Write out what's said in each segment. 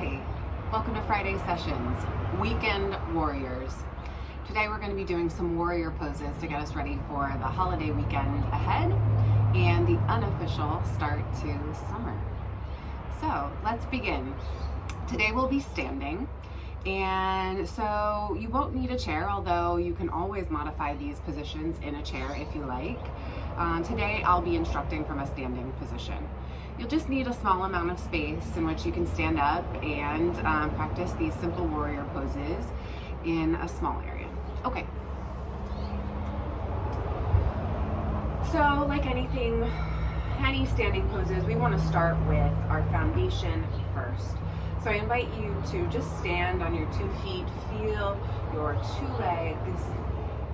Hi, welcome to Friday Sessions, Weekend Warriors. Today we're going to be doing some warrior poses to get us ready for the holiday weekend ahead and the unofficial start to summer. So let's begin. Today we'll be standing, and so you won't need a chair, although you can always modify these positions in a chair if you like. Today I'll be instructing from a standing position. You'll just need a small amount of space in which you can stand up and practice these simple warrior poses in a small area. Okay. So like anything, any standing poses, we want to start with our foundation first. So I invite you to just stand on your 2 feet, feel your 2 legs,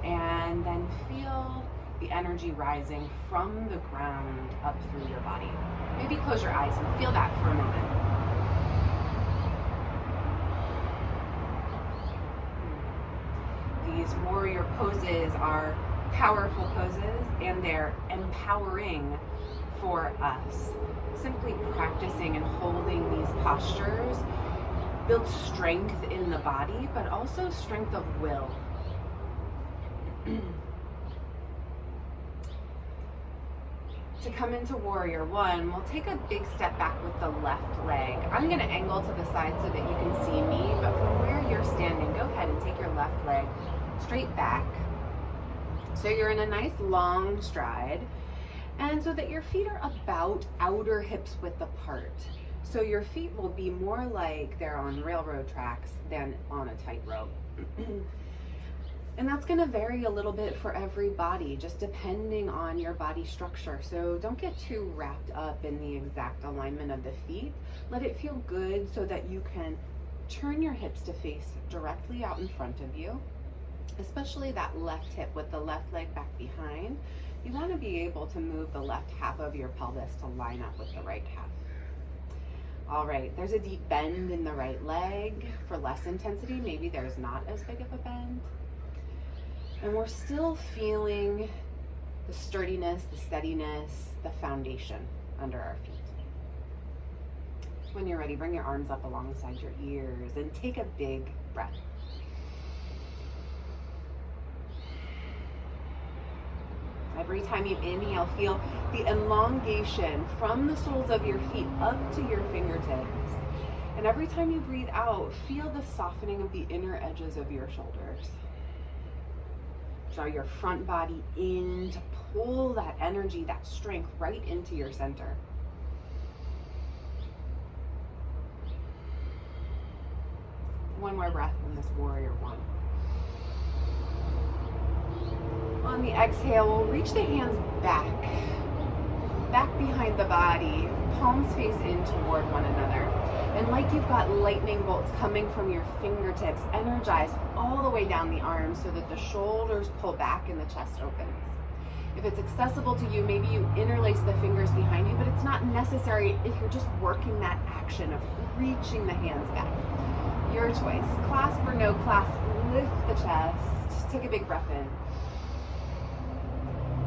and then feel the energy rising from the ground up through your body. Maybe close your eyes and feel that for a moment. These warrior poses are powerful poses, and they're empowering for us. Simply practicing and holding these postures builds strength in the body, but also strength of will. To come into Warrior 1, we'll take a big step back with the left leg. I'm going to angle to the side so that you can see me, but from where you're standing, go ahead and take your left leg straight back. So you're in a nice long stride, and so that your feet are about outer hips width apart. So your feet will be more like they're on railroad tracks than on a tightrope. And that's going to vary a little bit for every body, just depending on your body structure. So don't get too wrapped up in the exact alignment of the feet. Let it feel good so that you can turn your hips to face directly out in front of you, especially that left hip with the left leg back behind. You want to be able to move the left half of your pelvis to line up with the right half. All right, there's a deep bend in the right leg. For less intensity, maybe there's not as big of a bend. And we're still feeling the sturdiness, the steadiness, the foundation under our feet. When you're ready, bring your arms up alongside your ears and take a big breath. Every time you inhale, feel the elongation from the soles of your feet up to your fingertips. And every time you breathe out, feel the softening of the inner edges of your shoulders. Draw your front body in to pull that energy, that strength right into your center. One more breath in this Warrior 1. On the exhale, we'll reach the hands back behind the body, palms face in toward one another. And like you've got lightning bolts coming from your fingertips, energize all the way down the arms so that the shoulders pull back and the chest opens. If it's accessible to you, maybe you interlace the fingers behind you, but it's not necessary if you're just working that action of reaching the hands back. Your choice. Clasp or no clasp, lift the chest, take a big breath in.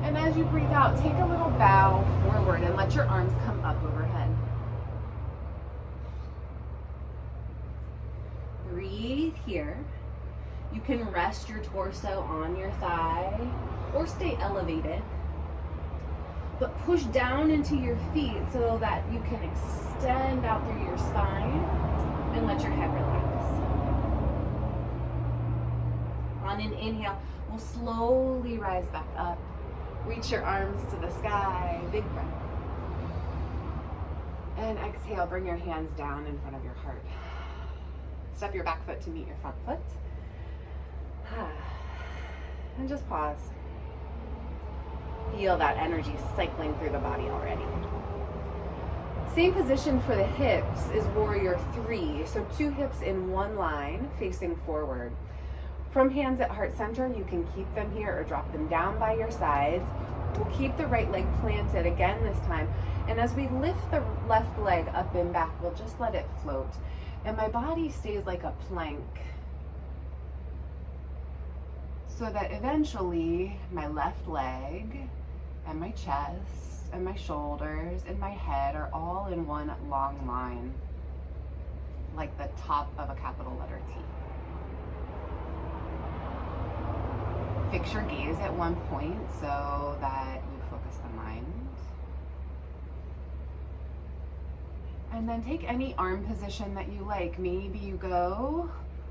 And as you breathe out, take a little bow forward and let your arms come up overhead. Breathe here. You can rest your torso on your thigh or stay elevated. But push down into your feet so that you can extend out through your spine and let your head relax. On an inhale, we'll slowly rise back up. Reach your arms to the sky, big breath. And exhale, bring your hands down in front of your heart. Step your back foot to meet your front foot. And just pause. Feel that energy cycling through the body already. Same position for the hips is Warrior 3. So 2 hips in one line facing forward. From hands at heart center, you can keep them here or drop them down by your sides. We'll keep the right leg planted again this time. And as we lift the left leg up and back, we'll just let it float. And my body stays like a plank, so that eventually my left leg and my chest and my shoulders and my head are all in one long line. like the top of a capital letter T. Fix your gaze at one point so that you focus the mind. And then take any arm position that you like. Maybe you go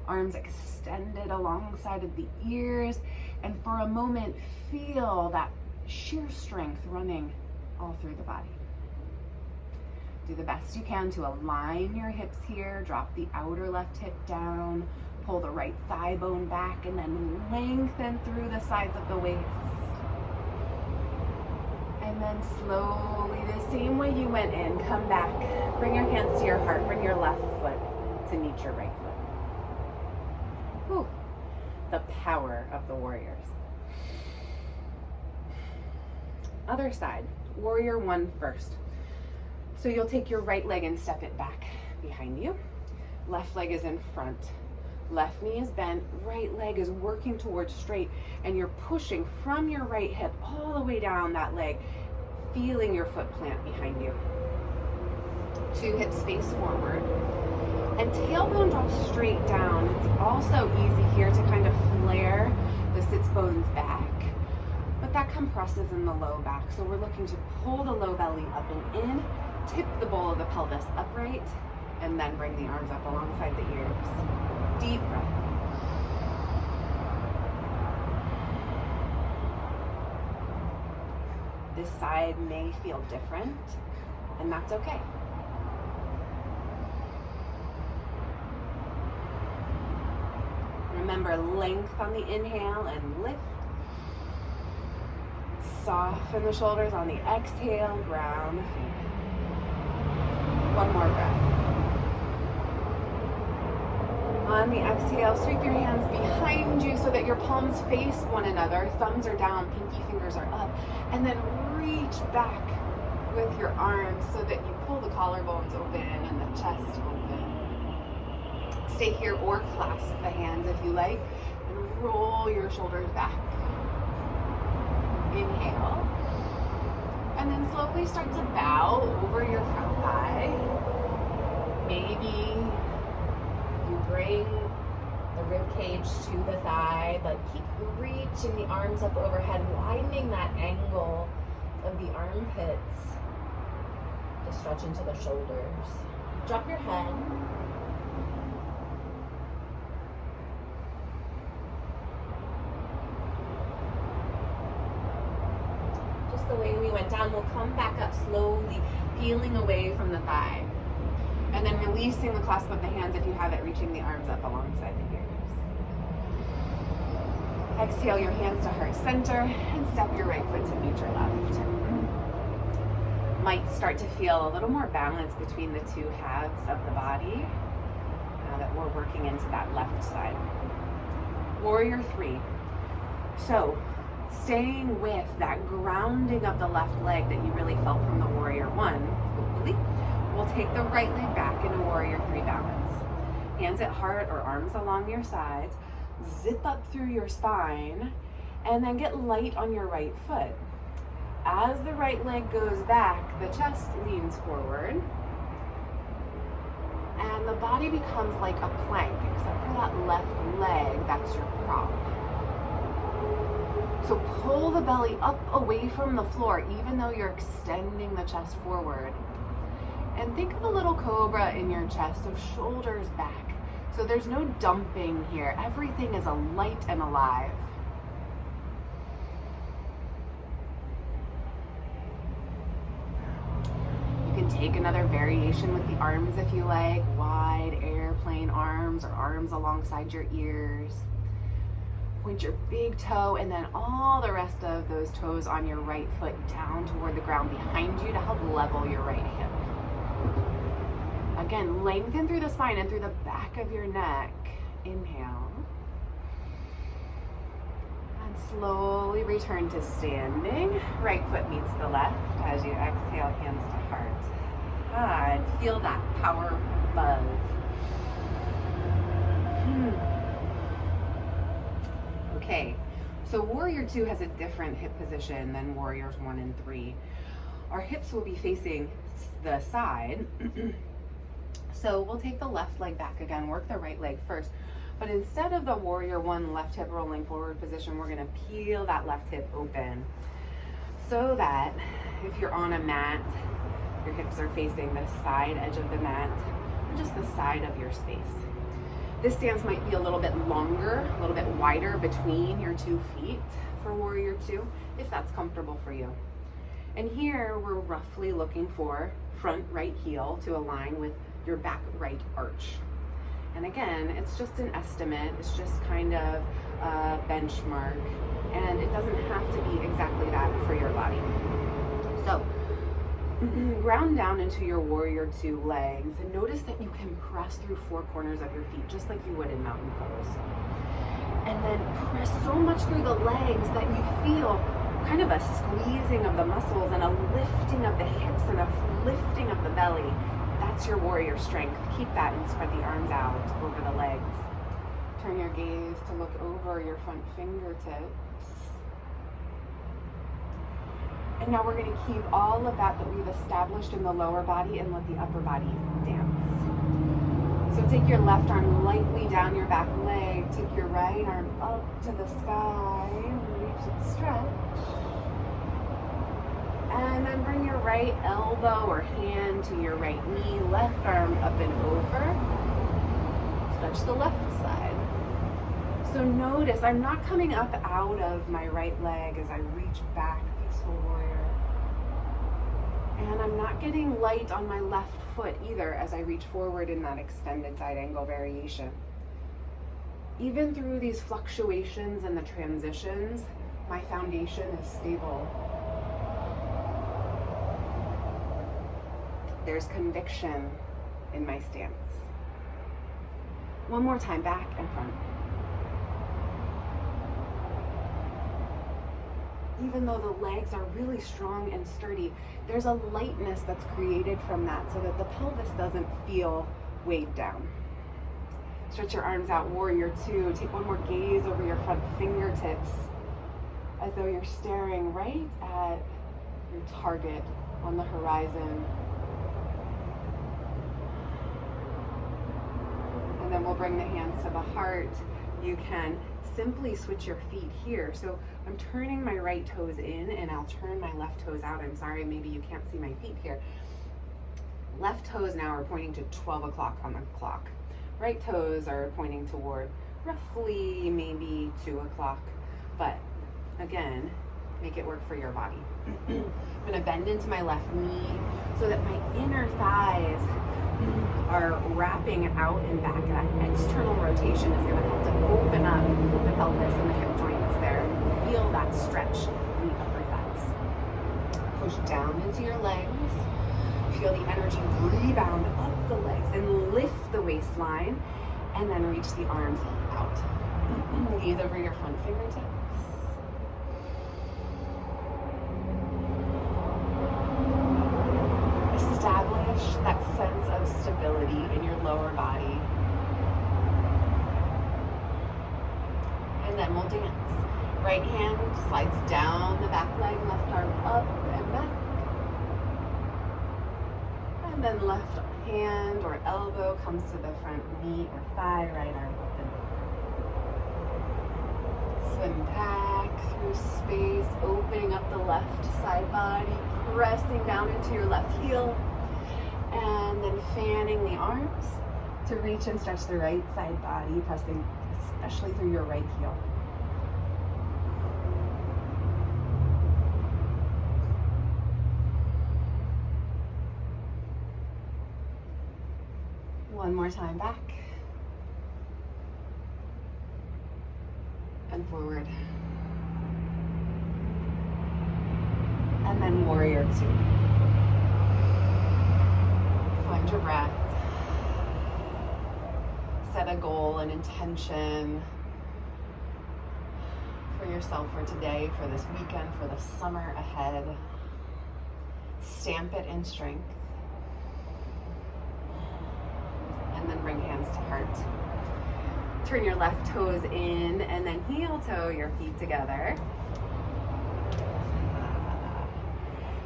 arms extended alongside of the ears, and for a moment feel that sheer strength running all through the body. Do the best you can to align your hips here. Drop the outer left hip down, pull the right thigh bone back, and then lengthen through the sides of the waist. And then slowly, the same way you went in, come back. Bring your hands to your heart. Bring your left foot to meet your right foot. Whew. The power of the warriors. Other side, warrior one first. So you'll take your right leg and step it back behind you. Left leg is in front. Left knee is bent, right leg is working towards straight, and you're pushing from your right hip all the way down that leg, feeling your foot plant behind you. Two hips face forward, and tailbone drops straight down. It's also easy here to kind of flare the sits bones back, but that compresses in the low back. So we're looking to pull the low belly up and in, tip the bowl of the pelvis upright, and then bring the arms up alongside the ears. Deep breath. This side may feel different, and that's okay. Remember, length on the inhale and lift. Soften the shoulders on the exhale, ground the feet. One more breath. On the exhale, sweep your hands behind you so that your palms face one another. Thumbs are down, pinky fingers are up. And then reach back with your arms so that you pull the collarbones open and the chest open. Stay here or clasp the hands if you like. And roll your shoulders back. Inhale. And then slowly start to bow over your front thigh. Maybe you bring the rib cage to the thigh, but keep reaching the arms up overhead, widening that angle of the armpits to stretch into the shoulders. Drop your head. Just the way we went down, we'll come back up slowly, peeling away from the thigh. And then releasing the clasp of the hands if you have it, reaching the arms up alongside the ears. Exhale your hands to heart center and step your right foot to meet your left. Might start to feel a little more balance between the two halves of the body now that we're working into that left side. Warrior three. So staying with that grounding of the left leg that you really felt from the warrior one, hopefully, we'll take the right leg back into warrior three balance. Hands at heart or arms along your sides. Zip up through your spine and then get light on your right foot. As the right leg goes back, the chest leans forward and the body becomes like a plank, except for that left leg, that's your prop. So pull the belly up away from the floor, even though you're extending the chest forward. And think of a little cobra in your chest, so shoulders back. So there's no dumping here. Everything is alight and alive. You can take another variation with the arms if you like. Wide airplane arms or arms alongside your ears. Point your big toe and then all the rest of those toes on your right foot down toward the ground behind you to help level your right hip. Again, lengthen through the spine and through the back of your neck. Inhale. And slowly return to standing. Right foot meets the left as you exhale, hands to heart. And feel that power buzz. Okay, so warrior two has a different hip position than warriors one and three. Our hips will be facing the side. So we'll take the left leg back again, work the right leg first. But instead of the warrior one left hip rolling forward position, we're gonna peel that left hip open so that if you're on a mat, your hips are facing the side edge of the mat or just the side of your space. This stance might be a little bit longer, a little bit wider between your 2 feet for warrior 2, if that's comfortable for you. And here we're roughly looking for front right heel to align with your back right arch. And again, it's just an estimate, it's just kind of a benchmark, and it doesn't have to be exactly that for your body. So ground down into your warrior 2 legs and notice that you can press through 4 corners of your feet just like you would in mountain pose. And then press so much through the legs that you feel kind of a squeezing of the muscles and a lifting of the hips and a lifting of the belly. That's your warrior strength. Keep that and spread the arms out over the legs. Turn your gaze to look over your front fingertips. And now we're going to keep all of that we've established in the lower body and let the upper body dance. So take your left arm lightly down your back leg. Take your right arm up to the sky and reach and stretch. And then bring your right elbow or hand to your right knee. Left arm up and over. Stretch the left side. So notice I'm not coming up out of my right leg as I reach back, peaceful warrior. And I'm not getting light on my left foot either as I reach forward in that extended side angle variation. Even through these fluctuations and the transitions, my foundation is stable. There's conviction in my stance. One more time, back and front. Even though the legs are really strong and sturdy, there's a lightness that's created from that so that the pelvis doesn't feel weighed down. Stretch your arms out, warrior 2. Take one more gaze over your front fingertips as though you're staring right at your target on the horizon. And then we'll bring the hands to the heart. You can simply switch your feet here. So I'm turning my right toes in and I'll turn my left toes out. I'm sorry, maybe you can't see my feet here. Left toes now are pointing to 12 o'clock on the clock. Right toes are pointing toward roughly maybe 2 o'clock. But again, make it work for your body. I'm gonna bend into my left knee so that my inner thighs are wrapping out and back. That external rotation is going to help to open up the pelvis and the hip joints there. Feel that stretch in the upper thighs. Push down into your legs. Feel the energy rebound up the legs and lift the waistline, and then reach the arms out. Gaze over your front fingertips. Establish that sense of stability in your lower body. And then we'll dance. Right hand slides down the back leg, left arm up and back. And then left hand or elbow comes to the front knee or thigh, right arm up and over. Swim back through space, opening up the left side body, pressing down into your left heel, and then fanning the arms to reach and stretch the right side body, pressing especially through your right heel. One more time, back and forward. And then warrior 2. Find your breath. Set a goal, an intention for yourself for today, for this weekend, for the summer ahead. Stamp it in strength. And then bring hands to heart. Turn your left toes in and then heel toe your feet together.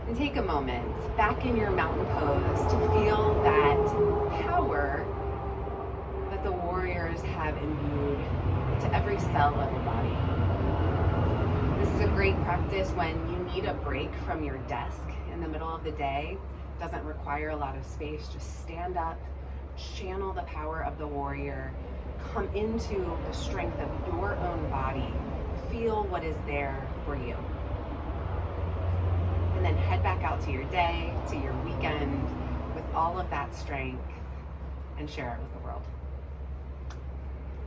And take a moment back in your mountain pose to feel that power have imbued into every cell of your body. This is a great practice when you need a break from your desk in the middle of the day. It doesn't require a lot of space. Just stand up, channel the power of the warrior, come into the strength of your own body, feel what is there for you. And then head back out to your day, to your weekend, with all of that strength and share it with the world.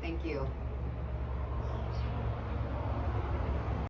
Thank you.